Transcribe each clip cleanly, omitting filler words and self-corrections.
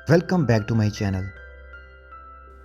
Welcome back to my channel.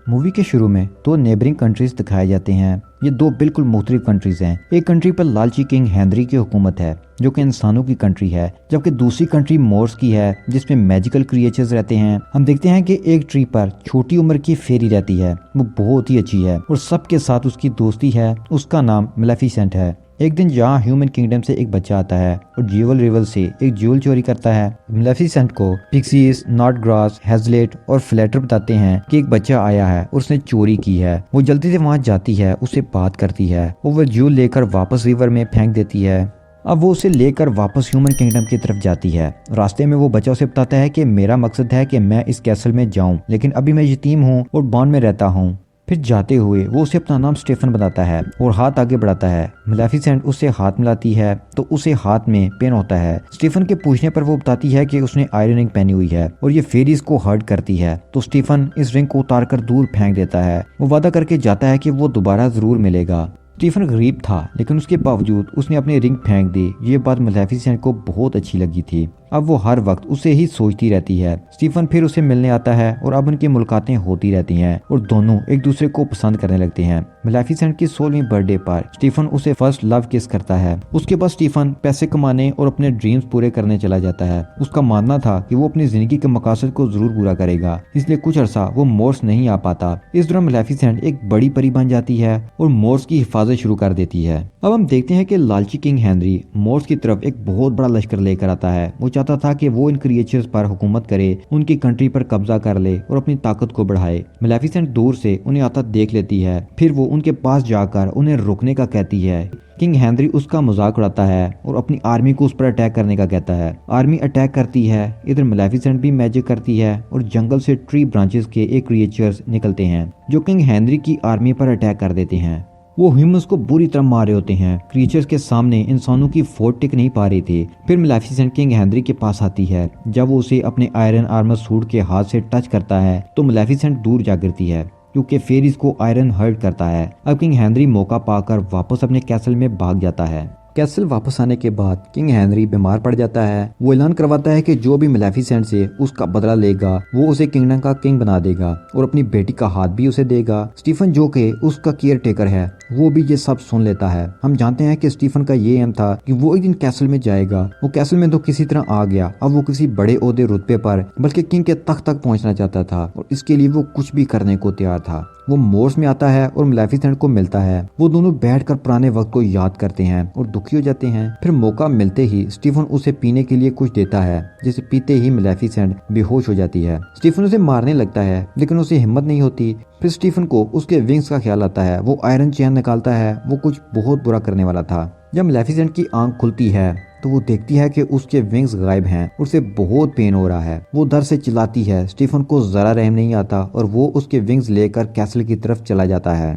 Movie के शुरू में दो नेबरिंग कंट्रीज दिखाए जाते हैं। ये दो बिल्कुल मुख्तलिफ कंट्रीज हैं। एक कंट्री पर लालची किंग हेनरी की हुकूमत है जो कि इंसानों की कंट्री है, जबकि दूसरी कंट्री मोर्स की है जिसमें मैजिकल क्रिएचर्स रहते हैं। हम देखते हैं कि एक ट्री पर छोटी उम्र की फेरी रहती है, वो बहुत ही अच्छी है और सबके साथ उसकी दोस्ती है। उसका नाम मेलेफिसेंट है। एक दिन जहाँ ह्यूमन किंगडम से एक बच्चा आता है और ज्यूल रिवल से एक ज्यूल चोरी करता है। मेलेफिसेंट को पिक्सीज, नॉटग्रास, हेजलेट और फ्लैटर बताते हैं कि एक बच्चा आया है और उसने चोरी की है। वो जल्दी से वहाँ जाती है, उससे बात करती है और वो ज्यूल लेकर वापस रिवर में फेंक देती है। अब वो उसे लेकर वापस ह्यूमन किंगडम की तरफ जाती है। रास्ते में वो बच्चा उसे बताता है कि मेरा मकसद है कि मैं इस कैसल में जाऊं, लेकिन अभी मैं यतीम हूँ और बॉन्ड में रहता हूँ। फिर जाते हुए वो उसे अपना नाम स्टीफन बताता है और हाथ आगे बढ़ाता है। मेलेफिसेंट उससे हाथ मिलाती है तो उसे हाथ में पेन होता है। स्टीफन के पूछने पर वो बताती है कि उसने आयरन रिंग पहनी हुई है और ये फेरीज को हर्ट करती है, तो स्टीफन इस रिंग को उतार कर दूर फेंक देता है। वो वादा करके जाता है कि वो दोबारा जरूर मिलेगा। स्टीफन गरीब था, लेकिन उसके बावजूद उसने अपनी रिंग फेंक दी। ये बात मेलेफिसेंट को बहुत अच्छी लगी थी। अब वो हर वक्त उसे ही सोचती रहती है। स्टीफन फिर उसे मिलने आता है और अब उनकी मुलाकातें होती रहती हैं और दोनों एक दूसरे को पसंद करने लगते हैं। मेलेफिसेंट की 16वीं बर्थडे पर स्टीफन उसे फर्स्ट लव किस करता है। उसके बाद स्टीफन पैसे कमाने और अपने ड्रीम्स पूरे करने चला जाता है। उसका मानना था कि वो अपनी जिंदगी के मकसद को जरूर पूरा करेगा, इसलिए कुछ अरसा वो मोर्स नहीं आ पाता। इस दौरान मेलेफिसेंट एक बड़ी परी बन जाती है और मोर्स की हिफाजत शुरू कर देती है। अब हम देखते हैं कि लालची किंग हेनरी मोर्स की तरफ एक बहुत बड़ा लश्कर लेकर आता है। वो चाहता था कि वो इन क्रिएचर्स पर हुकूमत करे, उनकी कंट्री पर कब्जा कर ले और अपनी ताकत को बढ़ाए। मेलेफिसेंट दूर से उन्हें आता देख लेती है, फिर वो उनके पास जाकर उन्हें रोकने का कहती है। किंग हेनरी उसका मजाक उड़ाता है और अपनी आर्मी को उस पर अटैक करने का कहता है। आर्मी अटैक करती है। इधर मेलेफिसेंट भी मैजिक करती है और जंगल से ट्री ब्रांचेस के एक क्रिएचर्स निकलते हैं जो किंग हेनरी की आर्मी पर अटैक कर देते हैं। वो ह्यूमंस को बुरी तरह मार रहे होते हैं। क्रिएचर्स के सामने इंसानों की फोर्ट टिक नहीं पा रही थी। फिर मेलेफिसेंट किंग हेनरी के पास आती है। जब वो उसे अपने आयरन आर्मर सूट के हाथ से टच करता है तो मेलेफिसेंट दूर जा गिरती है क्योंकि फेरिस को आयरन हर्ट करता है। अब किंग हेनरी मौका पाकर वापस अपने कैसल में भाग जाता है। कैसल वापस आने के बाद किंग हेनरी बीमार पड़ जाता है। वो ऐलान करवाता है कि जो भी मेलेफिसेंट से उसका बदला लेगा वो उसे किंगडम का किंग बना देगा और अपनी बेटी का हाथ भी उसे देगा। स्टीफन जो कि उसका केयर टेकर है वो भी ये सब सुन लेता है। हम जानते हैं कि स्टीफन का ये एम था कि वो एक दिन कैसल में जाएगा। वो कैसल में तो किसी तरह आ गया। अब वो किसी बड़े ओहदे रुतबे पर बल्कि किंग के तख्त तक पहुंचना चाहता था और इसके लिए वो कुछ भी करने को तैयार था। वो मोर्स में आता है और मेलेफिसेंट को मिलता है। वो दोनों बैठकर पुराने वक्त को याद करते हैं और दुखी हो जाते हैं। फिर मौका मिलते ही स्टीफन उसे पीने के लिए कुछ देता है, जिसे पीते ही मेलेफिसेंट बेहोश हो जाती है। स्टीफन उसे मारने लगता है लेकिन उसे हिम्मत नहीं होती। फिर स्टीफन को उसके विंग्स का ख्याल आता है। वो आयरन चैन निकालता है। वो कुछ बहुत बुरा करने वाला था। जब मेलेफिसेंट की आंख खुलती है तो वो देखती है कि उसके विंग्स गायब हैं। उसे बहुत पेन हो रहा है। वो दर्द से चिल्लाती है। स्टीफन को जरा रहम नहीं आता और वो उसके विंग्स लेकर कैसल की तरफ चला जाता है।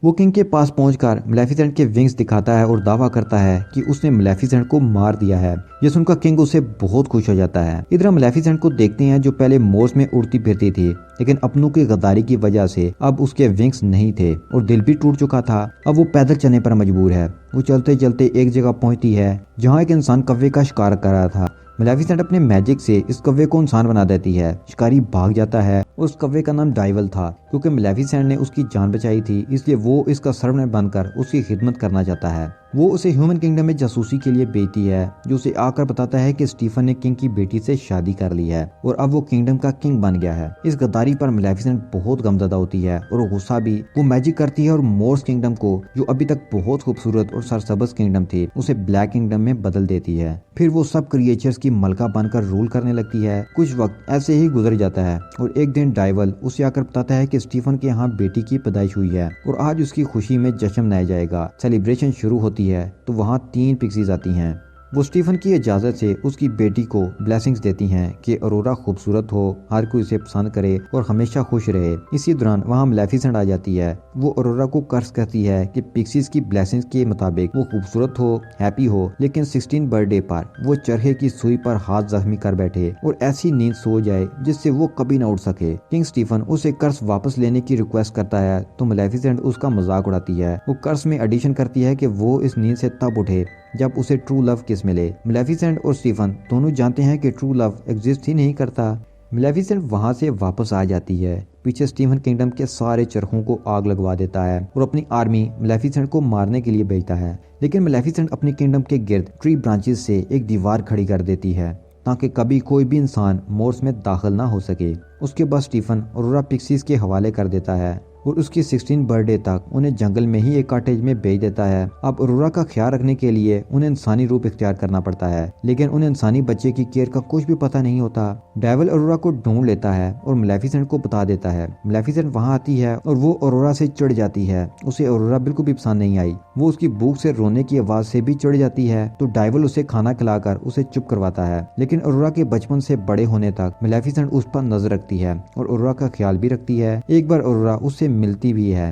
वो किंग के पास पहुंचकर मेलेफिसेंट के विंग्स दिखाता है और दावा करता है कि उसने मेलेफिसेंट को मार दिया है। ये सुनकर किंग उससे बहुत खुश हो जाता है। इधर हम मेलेफिसेंट को देखते हैं जो पहले मोर्स में उड़ती फिरती थी, लेकिन अपनों की गद्दारी की वजह से अब उसके विंग्स नहीं थे और दिल भी टूट चुका था। अब वो पैदल चलने पर मजबूर है। वो चलते चलते एक जगह पहुंचती है जहाँ एक इंसान कौवे का शिकार कर रहा था। मेलेफिसेंट अपने मैजिक से इस कौवे को इंसान बना देती है। शिकारी भाग जाता है। उस कौवे का नाम डाइवल था। क्योंकि मेलेफिसेंट ने उसकी जान बचाई थी, इसलिए वो इसका सर्वनेट बनकर उसकी खिदमत करना चाहता है। वो उसे ह्यूमन किंगडम में जासूसी के लिए भेजती है, जो उसे आकर बताता है कि स्टीफन ने किंग की बेटी से शादी कर ली है और अब वो किंगडम का किंग बन गया है। इस गद्दारी पर मेलेफिसेंट बहुत गमज़दा होती है और गुस्सा भी। वो मैजिक करती है और मोर्स किंगडम को, जो अभी तक बहुत खूबसूरत और सरसब्ज किंगडम थी, उसे ब्लैक किंगडम में बदल देती है। फिर वो सब क्रिएचर्स की मलका बनकर रूल करने लगती है। कुछ वक्त ऐसे ही गुजर जाता है और एक दिन डाइवल उसे आकर बताता है कि स्टीफन के यहाँ बेटी की पैदाइश हुई है और आज उसकी खुशी में जश्न मनाया जाएगा। सेलिब्रेशन शुरू होती है तो वहाँ 3 पिक्सीज आती हैं। वो स्टीफन की इजाज़त से उसकी बेटी को ब्लेसिंग्स देती हैं कि अरोरा खूबसूरत हो, हर कोई उसे पसंद करे और हमेशा खुश रहे। इसी दौरान वहाँ मेलेफिसेंट आ जाती है। वो अरोरा को कर्ज करती है कि पिक्सीज की ब्लेसिंग्स के मुताबिक वो खूबसूरत हो, हैप्पी हो, लेकिन 16 बर्थडे पर वो चरखे की सुई पर हाथ जख्मी कर बैठे और ऐसी नींद सो जाए जिससे वो कभी ना उठ सके। किंग स्टीफन उसे कर्ज वापस लेने की रिक्वेस्ट करता है तो मेलेफिसेंट उसका मजाक उड़ाती है। वो कर्ज में एडिशन करती है कि वो इस नींद से तब उठे जब उसे ट्रू लव किस मिले। मेलेफिसेंट और स्टीफन दोनों जानते हैं कि ट्रू लव एग्जिस्ट ही नहीं करता। मेलेफिसेंट वहां से वापस आ जाती है। पीछे स्टीफन किंगडम के सारे चरखों को आग लगवा देता है और अपनी आर्मी मेलेफिसेंट को मारने के लिए भेजता है। लेकिन मेलेफिसेंट अपनी किंगडम के गिर्द ट्री ब्रांचेस से एक दीवार खड़ी कर देती है ताकि कभी कोई भी इंसान मोर्स में दाखिल ना हो सके। उसके बाद स्टीफन अरोरा पिक्सीज के हवाले कर देता है और उसकी 16 बर्थडे तक उन्हें जंगल में ही एक कॉटेज में भेज देता है। अब अरोरा का ख्याल रखने के लिए उन्हें इंसानी रूप इख्तियार करना पड़ता है, लेकिन उन्हें इंसानी बच्चे की केयर का कुछ भी पता नहीं होता। डेविल अरोरा को ढूंढ लेता है और मेलेफिसेंट को बता देता है। मेलेफिसेंट वहां आती है और वो अरोरा से चिढ़ जाती है। उसे अरोरा बिल्कुल भी पसंद नहीं आई। वो उसकी भूख से रोने की आवाज से भी चिढ़ जाती है, तो डेविल उसे खाना खिलाकर उसे चुप करवाता है। लेकिन अरोरा के बचपन से बड़े होने तक मेलेफिसेंट उस पर नजर रखती है और अरोरा का ख्याल भी रखती है। एक बार अरोरा उससे मिलती भी है।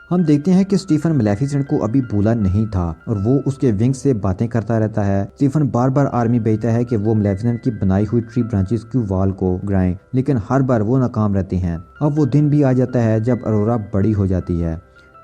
हम देखते हैं कि स्टीफन मेलेफिसेंट को अभी भूला नहीं था और वो उसके विंग्स से बातें करता रहता है। स्टीफन बार बार आर्मी भेजता है कि वो मेलेफिसेंट की बनाई हुई ट्री ब्रांचेस की वॉल को गिराएं, लेकिन हर बार वो नाकाम रहते हैं। अब वो दिन भी आ जाता है जब अरोरा बड़ी हो जाती है।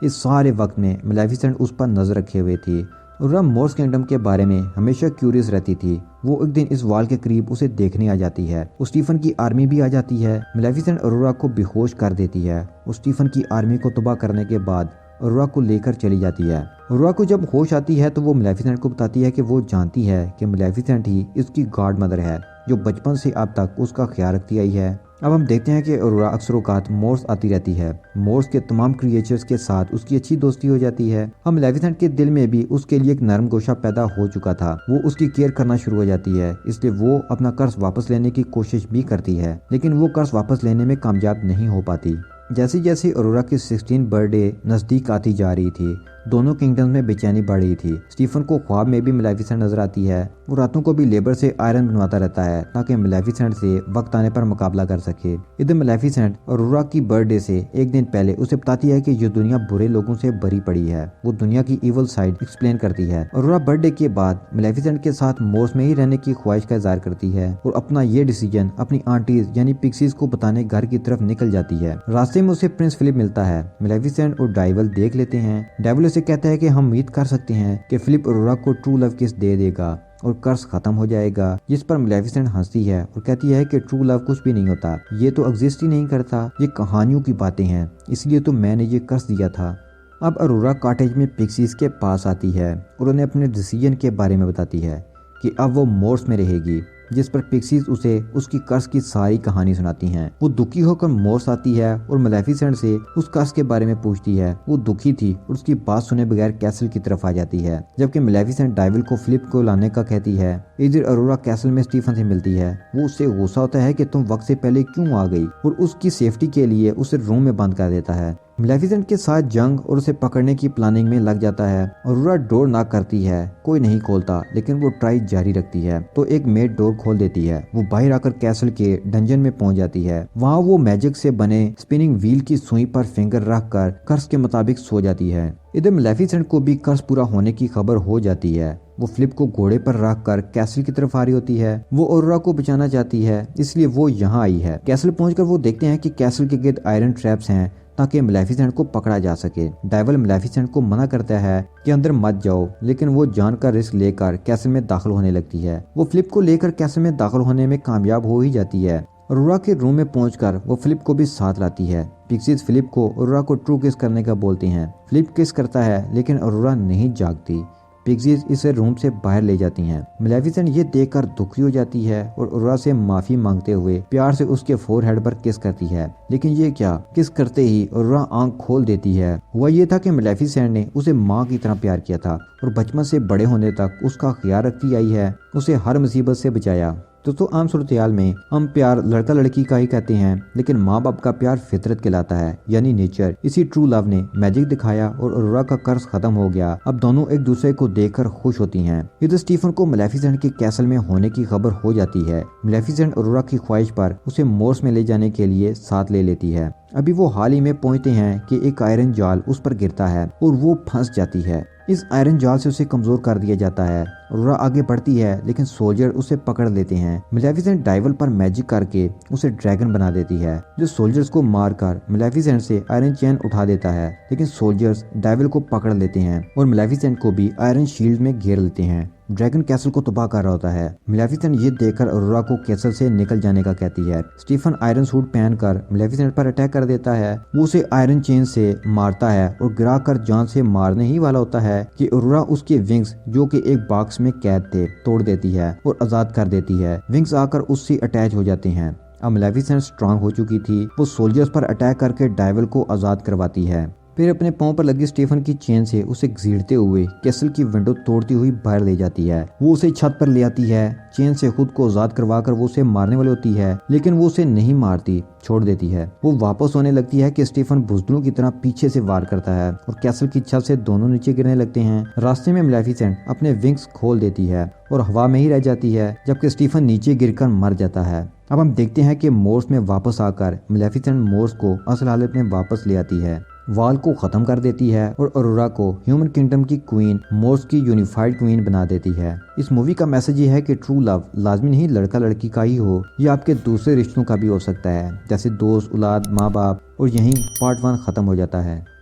इस सारे वक्त में मेलेफिसेंट उस पर नजर रखे हुए थी। अरोरा मोर्स किंगडम के बारे में हमेशा क्यूरियस रहती थी। वो एक दिन इस वॉल के करीब उसे देखने आ जाती है। स्टीफन की आर्मी भी आ जाती है। मेलेफिसेंट अरोरा को बेहोश कर देती है। स्टीफन की आर्मी को तबाह करने के बाद अरोरा को लेकर चली जाती है। अरोरा को जब होश आती है तो वो मेलेफिसेंट को बताती है कि वो जानती है कि मेलेफिसेंट ही इसकी गॉड मदर है, जो बचपन से अब तक उसका ख्याल रखती आई है। अब हम देखते हैं कि अरोरा अक्सर औकात मोर्स आती रहती है। मोर्स के तमाम क्रिएचर्स के साथ उसकी अच्छी दोस्ती हो जाती है। हम मेलेफिसेंट के दिल में भी उसके लिए एक नरम गोशा पैदा हो चुका था। वो उसकी केयर करना शुरू हो जाती है, इसलिए वो अपना कर्ज वापस लेने की कोशिश भी करती है, लेकिन वो कर्ज वापस लेने में कामयाब नहीं हो पाती। जैसे जैसे अरोरा की 16 बर्थडे नजदीक आती जा रही थी, दोनों किंगडम्स में बेचैनी बढ़ रही थी। स्टीफन को ख्वाब में भी मेलेफिसेंट नजर आती है। वो रातों को भी लेबर से आयरन बनवाता रहता है ताकि मेलेफिसेंट से वक्त आने पर मुकाबला कर सके। इधर मेलेफिसेंट अरोरा की बर्थडे से एक दिन पहले उसे बताती है कि ये दुनिया बुरे लोगों से भरी पड़ी है। वो दुनिया की इवल साइड एक्सप्लेन करती है। अरोरा बर्थडे के बाद मेलेफिसेंट के साथ मोर्स में ही रहने की ख्वाहिश का इजहार करती है और अपना ये डिसीजन अपनी आंटीज यानी पिक्सीज को बताने घर की तरफ निकल जाती है। रास्ते में उसे प्रिंस फिलिप मिलता है। मेलेफिसेंट और डेविल देख लेते हैं। डेविल उसे कहता है कि हम उम्मीद कर सकते हैं कि फिलिप अरोरा को ट्रू लव किस दे देगा और कर्ज खत्म हो जाएगा। जिस पर मेलेफिसेंट हंसती है और कहती है कि ट्रू लव कुछ भी नहीं होता, ये तो एग्जिस्ट ही नहीं करता, ये कहानियों की बातें हैं, इसलिए तो मैंने ये कर्ज दिया था। अब अरोरा कॉटेज में पिक्सीज के पास आती है और उन्हें अपने डिसीजन के बारे में बताती है कि अब वो मोर्स में रहेगी, जिस पर पिक्सीज उसे उसकी कर्ज की सारी कहानी सुनाती हैं। वो दुखी होकर मोर्स आती है और मेलेफिसेंट से उस कर्ज के बारे में पूछती है। वो दुखी थी और उसकी बात सुने बगैर कैसल की तरफ आ जाती है, जबकि मेलेफिसेंट डेविल को फिलिप को लाने का कहती है। इधर अरोरा कैसल में स्टीफन से मिलती है। वो उससे गुस्सा होता है कि तुम वक्त से पहले क्यों आ गई और उसकी सेफ्टी के लिए उसे रूम में बंद कर देता है। मेलेफिसेंट के साथ जंग और उसे पकड़ने की प्लानिंग में लग जाता है। अरोरा डोर नॉक करती है, कोई नहीं खोलता, लेकिन वो ट्राई जारी रखती है तो एक मेड डोर खोल देती है। वो बाहर आकर कैसल के डंजन में पहुंच जाती है। वहाँ वो मैजिक से बने स्पिनिंग व्हील की सुई पर फिंगर रख कर कर्ज के मुताबिक सो जाती है। इधर मेलेफिसेंट को भी कर्ज पूरा होने की खबर हो जाती है। वो फिलिप को घोड़े पर रख कर कैसल की तरफ आ रही होती है। वो अरोरा को बचाना चाहती है, इसलिए वो यहाँ आई है। कैसल पहुंचकर वो देखते हैं कि कैसल के गिर्द आयरन ट्रैप्स हैं ताकि मेलेफिसेंट को पकड़ा जा सके। डेविल मेलेफिसेंट को मना करता है कि अंदर मत जाओ, लेकिन वो जान का रिस्क लेकर कैसल में दाखिल होने लगती है। वो फिलिप को लेकर कैसल में दाखिल होने में कामयाब हो ही जाती है। अरोरा के रूम में पहुंचकर वो फिलिप को भी साथ लाती है। पिक्सीज फिलिप को अरोरा को ट्रू किस करने का बोलते हैं। फिलिप किस करता है, लेकिन अरोरा नहीं जागती। पिक्सीज इसे रूम से बाहर ले जाती हैं। मेलेफिसेंट ये देखकर दुखी हो जाती है और अरोरा से माफी मांगते हुए प्यार से उसके फोरहेड पर किस करती है, लेकिन ये क्या, किस करते ही अरोरा आंख खोल देती है। हुआ ये था कि मेलेफिसेंट ने उसे माँ की तरह प्यार किया था और बचपन से बड़े होने तक उसका ख्याल रखती आई है, उसे हर मुसीबत से बचाया। दोस्तों, आम सूरत-ए-हाल में हम प्यार लड़का लड़की का ही कहते हैं, लेकिन माँ बाप का प्यार फितरत कहलाता है, यानी नेचर। इसी ट्रू लव ने मैजिक दिखाया और अरोरा का कर्ज खत्म हो गया। अब दोनों एक दूसरे को देखकर खुश होती हैं। इधर स्टीफन को मेलेफिसेंट के कैसल में होने की खबर हो जाती है। मेलेफिसेंट अरोरा की ख्वाहिश पर उसे मोर्स में ले जाने के लिए साथ ले लेती है। अभी वो हाल ही में पहुंचते हैं कि एक आयरन जाल उस पर गिरता है और वो फंस जाती है। इस आयरन जाल से उसे कमजोर कर दिया जाता है अरोरा आगे बढ़ती है लेकिन सोल्जर उसे पकड़ लेते हैं। मेलेफिसेंट डाइवल पर मैजिक करके उसे ड्रैगन बना देती है, जो सोल्जर्स को मारकर मेलेफिसेंट से आयरन चेन उठा देता है। लेकिन सोल्जर्स डाइवल को पकड़ लेते हैं और मेलेफिसेंट को भी आयरन शील्ड में घेर लेते हैं। ड्रैगन कैसल को तबाह कर रहा होता है। मेलेफिसेंट ये देखकर अरोरा को कैसल से निकल जाने का कहती है। स्टीफन आयरन सूट पहनकर मेलेफिसेंट पर अटैक कर देता है। वो उसे आयरन चेन से मारता है और गिरा कर जान से मारने ही वाला होता है कि अरोरा उसके विंग्स, जो कि एक बॉक्स में कैद थे, तोड़ देती है और आजाद कर देती है। विंग्स आकर उससे अटैच हो जाते हैं। अब मेलेफिसेंट स्ट्रांग हो चुकी थी। वो सोल्जर्स पर अटैक करके डाइवल को आजाद करवाती है। फिर अपने पांव पर लगी स्टीफन की चेन से उसे घसीटते हुए कैसल की विंडो तोड़ती हुई बाहर ले जाती है। वो उसे छत पर ले आती है। चेन से खुद को आजाद करवाकर वो उसे मारने वाली होती है, लेकिन वो उसे नहीं मारती, छोड़ देती है। वो वापस होने लगती है कि स्टीफन बुज़दिलों की तरह पीछे से वार करता है और कैसल की छत से दोनों नीचे गिरने लगते हैं। रास्ते में मेलेफिसेंट अपने विंग्स खोल देती है और हवा में ही रह जाती है, जबकि स्टीफन नीचे गिरकर मर जाता है। अब हम देखते हैं कि मोर्स में वापस आकर मेलेफिसेंट मोर्स को असल हालत में वापस ले आती है, वाल को खत्म कर देती है और अरोरा को ह्यूमन किंगडम की क्वीन, मोर्स की यूनिफाइड क्वीन बना देती है। इस मूवी का मैसेज ये है कि ट्रू लव लाजमी नहीं लड़का लड़की का ही हो, ये आपके दूसरे रिश्तों का भी हो सकता है, जैसे दोस्त, औलाद, माँ बाप। और यहीं पार्ट 1 खत्म हो जाता है।